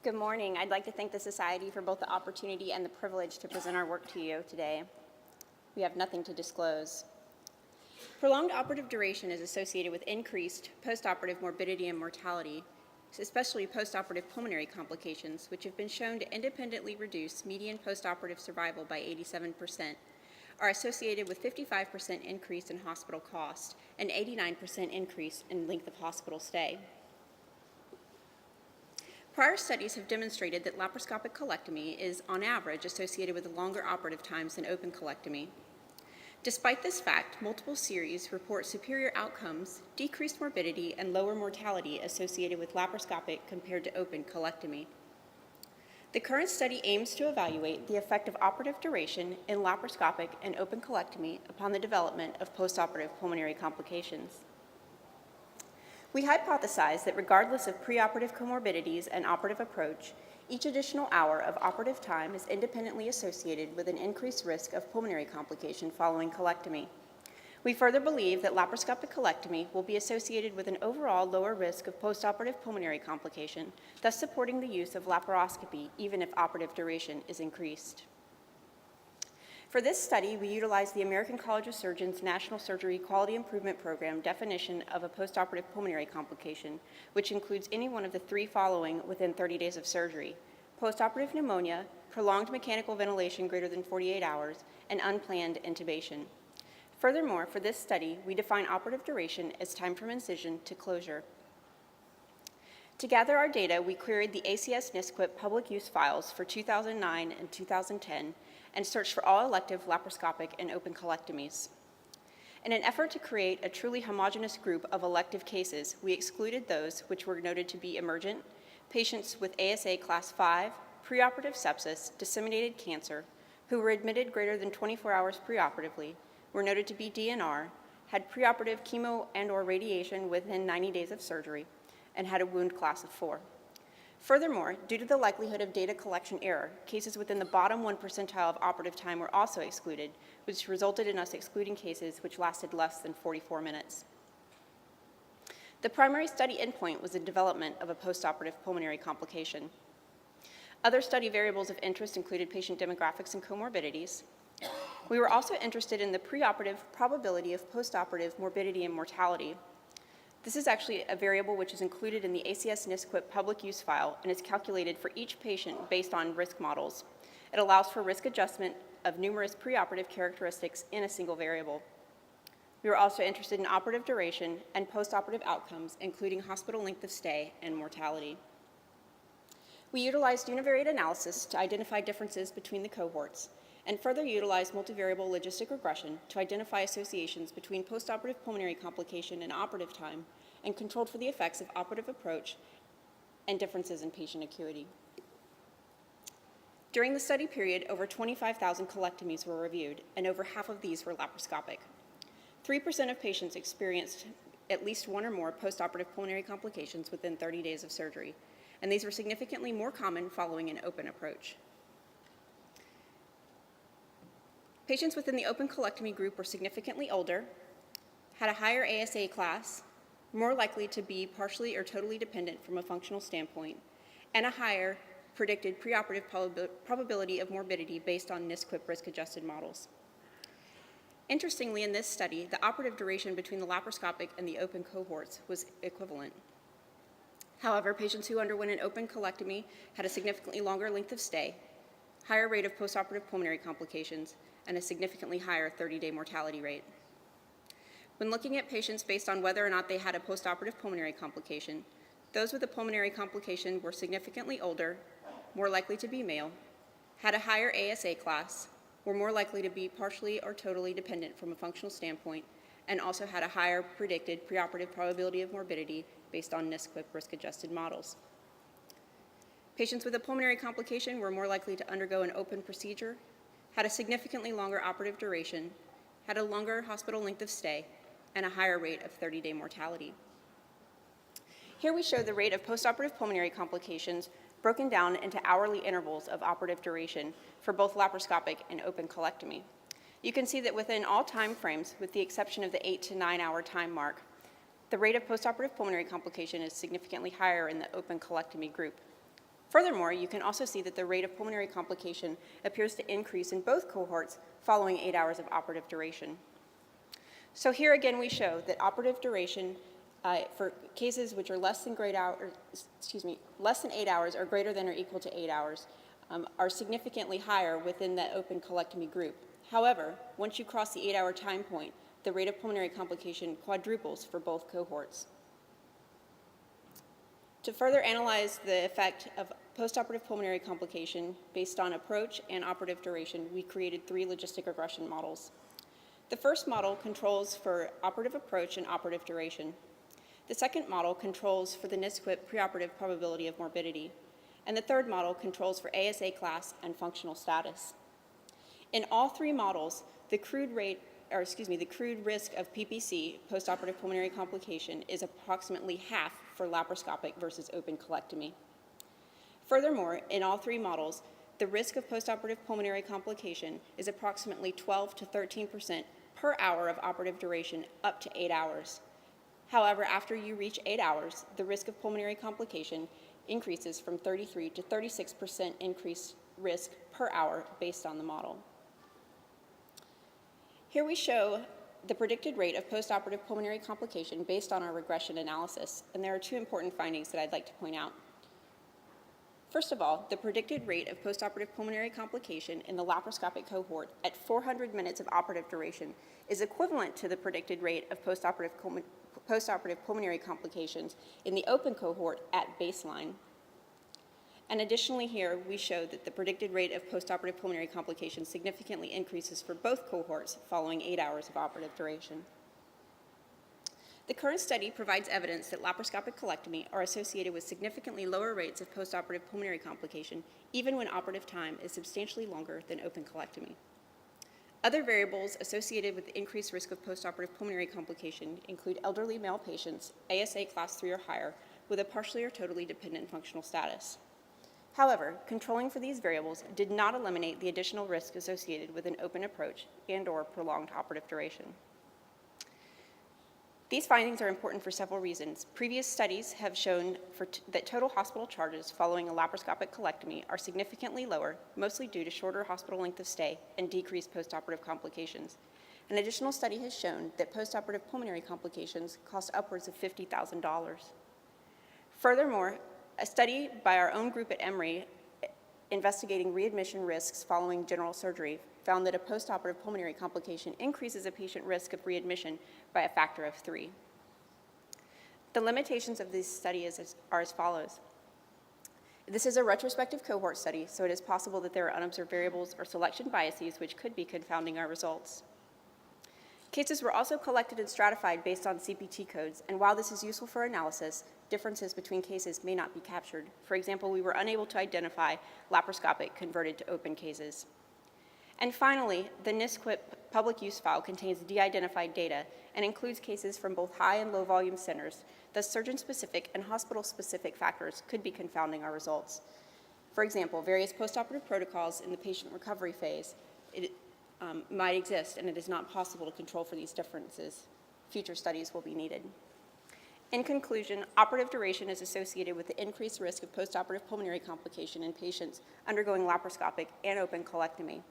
Good morning. I'd like to thank the Society for both the opportunity and the privilege to present our work to you today. We have nothing to disclose. Prolonged operative duration is associated with increased postoperative morbidity and mortality, especially postoperative pulmonary complications, which have been shown to independently reduce median postoperative survival by 87%, are associated with 55% increase in hospital cost and 89% increase in length of hospital stay. Prior studies have demonstrated that laparoscopic colectomy is, on average, associated with longer operative times than open colectomy. Despite this fact, multiple series report superior outcomes, decreased morbidity, and lower mortality associated with laparoscopic compared to open colectomy. The current study aims to evaluate the effect of operative duration in laparoscopic and open colectomy upon the development of postoperative pulmonary complications. We hypothesize that regardless of preoperative comorbidities and operative approach, each additional hour of operative time is independently associated with an increased risk of pulmonary complication following colectomy. We further believe that laparoscopic colectomy will be associated with an overall lower risk of postoperative pulmonary complication, thus supporting the use of laparoscopy even if operative duration is increased. For this study, we utilized the American College of Surgeons National Surgery Quality Improvement Program definition of a postoperative pulmonary complication, which includes any one of the three following within 30 days of surgery: postoperative pneumonia, prolonged mechanical ventilation greater than 48 hours, and unplanned intubation. Furthermore, for this study, we define operative duration as time from incision to closure. To gather our data, we queried the ACS-NSQIP public use files for 2009 and 2010 and searched for all elective laparoscopic and open colectomies. In an effort to create a truly homogeneous group of elective cases, we excluded those which were noted to be emergent, patients with ASA Class 5, preoperative sepsis, disseminated cancer, who were admitted greater than 24 hours preoperatively, were noted to be DNR, had preoperative chemo and/or radiation within 90 days of surgery, and had a wound class of 4. Furthermore, due to the likelihood of data collection error, cases within the bottom 1 percentile of operative time were also excluded, which resulted in us excluding cases which lasted less than 44 minutes. The primary study endpoint was the development of a postoperative pulmonary complication. Other study variables of interest included patient demographics and comorbidities. We were also interested in the preoperative probability of postoperative morbidity and mortality. This is actually a variable which is included in the ACS-NSQIP public use file and is calculated for each patient based on risk models. It allows for risk adjustment of numerous preoperative characteristics in a single variable. We were also interested in operative duration and postoperative outcomes, including hospital length of stay and mortality. We utilized univariate analysis to identify differences between the cohorts, and further utilized multivariable logistic regression to identify associations between postoperative pulmonary complication and operative time, and controlled for the effects of operative approach and differences in patient acuity. During the study period, over 25,000 colectomies were reviewed, and over half of these were laparoscopic. 3% of patients experienced at least one or more postoperative pulmonary complications within 30 days of surgery, and these were significantly more common following an open approach. Patients within the open colectomy group were significantly older, had a higher ASA class, more likely to be partially or totally dependent from a functional standpoint, and a higher predicted preoperative probability of morbidity based on NSQIP risk-adjusted models. Interestingly, in this study, the operative duration between the laparoscopic and the open cohorts was equivalent. However, patients who underwent an open colectomy had a significantly longer length of stay, higher rate of postoperative pulmonary complications, and a significantly higher 30-day mortality rate. When looking at patients based on whether or not they had a postoperative pulmonary complication, those with a pulmonary complication were significantly older, more likely to be male, had a higher ASA class, were more likely to be partially or totally dependent from a functional standpoint, and also had a higher predicted preoperative probability of morbidity based on NSQIP risk-adjusted models. Patients with a pulmonary complication were more likely to undergo an open procedure, had a significantly longer operative duration, had a longer hospital length of stay, and a higher rate of 30-day mortality. Here we show the rate of postoperative pulmonary complications broken down into hourly intervals of operative duration for both laparoscopic and open colectomy. You can see that within all time frames, with the exception of the 8 to 9 hour time mark, the rate of postoperative pulmonary complication is significantly higher in the open colectomy group. Furthermore, you can also see that the rate of pulmonary complication appears to increase in both cohorts following 8 hours of operative duration. So here again we show that operative duration for cases which are less than 8 hours or greater than or equal to 8 hours are significantly higher within the open colectomy group. However, once you cross the 8-hour time point, the rate of pulmonary complication quadruples for both cohorts. To further analyze the effect of postoperative pulmonary complication based on approach and operative duration, we created 3 logistic regression models. The first model controls for operative approach and operative duration. The second model controls for the NSQIP preoperative probability of morbidity. And the third model controls for ASA class and functional status. In all 3 models, the crude risk of PPC, postoperative pulmonary complication, is approximately half for laparoscopic versus open colectomy. Furthermore, in all 3 models, the risk of postoperative pulmonary complication is approximately 12 to 13% per hour of operative duration up to 8 hours. However, after you reach 8 hours, the risk of pulmonary complication increases from 33 to 36% increased risk per hour based on the model. Here we show the predicted rate of postoperative pulmonary complication based on our regression analysis, and there are 2 important findings that I'd like to point out. First of all, the predicted rate of postoperative pulmonary complication in the laparoscopic cohort at 400 minutes of operative duration is equivalent to the predicted rate of postoperative pulmonary complications in the open cohort at baseline. And additionally here, we show that the predicted rate of postoperative pulmonary complications significantly increases for both cohorts following 8 hours of operative duration. The current study provides evidence that laparoscopic colectomy are associated with significantly lower rates of postoperative pulmonary complication, even when operative time is substantially longer than open colectomy. Other variables associated with the increased risk of postoperative pulmonary complication include elderly male patients, ASA class 3 or higher, with a partially or totally dependent functional status. However, controlling for these variables did not eliminate the additional risk associated with an open approach and/or prolonged operative duration. These findings are important for several reasons. Previous studies have shown that total hospital charges following a laparoscopic colectomy are significantly lower, mostly due to shorter hospital length of stay and decreased postoperative complications. An additional study has shown that postoperative pulmonary complications cost upwards of $50,000. Furthermore, a study by our own group at Emory investigating readmission risks following general surgery found that a postoperative pulmonary complication increases a patient risk of readmission by a factor of 3. The limitations of this study are as follows. This is a retrospective cohort study, so it is possible that there are unobserved variables or selection biases which could be confounding our results. Cases were also collected and stratified based on CPT codes, and while this is useful for analysis, differences between cases may not be captured. For example, we were unable to identify laparoscopic converted to open cases. And finally, the NSQIP public use file contains de-identified data and includes cases from both high and low volume centers. Thus, surgeon-specific and hospital-specific factors could be confounding our results. For example, various postoperative protocols in the patient recovery phase might exist, and it is not possible to control for these differences. Future studies will be needed. In conclusion, operative duration is associated with the increased risk of postoperative pulmonary complication in patients undergoing laparoscopic and open colectomy.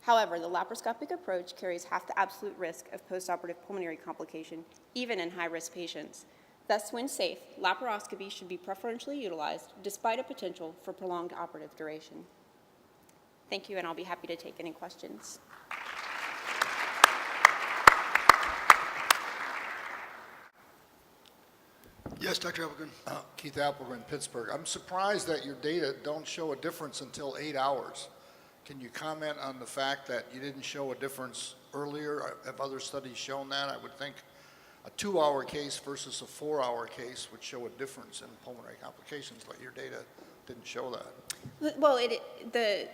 However, the laparoscopic approach carries half the absolute risk of postoperative pulmonary complication, even in high-risk patients. Thus, when safe, laparoscopy should be preferentially utilized despite a potential for prolonged operative duration. Thank you, and I'll be happy to take any questions. Yes, Dr. Appleton. Keith Appleton, Pittsburgh. I'm surprised that your data don't show a difference until 8 hours. Can you comment on the fact that you didn't show a difference earlier? Have other studies shown that? I would think a 2-hour case versus a 4-hour case would show a difference in pulmonary complications, but your data didn't show that. Well, the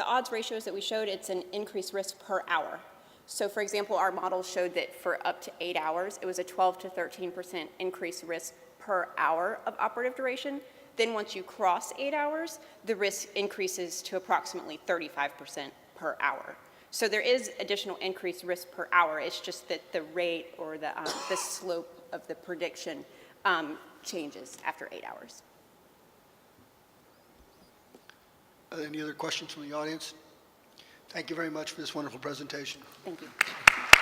odds ratios that we showed, it's an increased risk per hour. So, for example, our model showed that for up to 8 hours, it was a 12 to 13% increased risk per hour of operative duration. Then once you cross 8 hours, the risk increases to approximately 35% per hour. So there is additional increased risk per hour. It's just that the rate or the slope of the prediction changes after 8 hours. Any other questions from the audience? Thank you very much for this wonderful presentation. Thank you.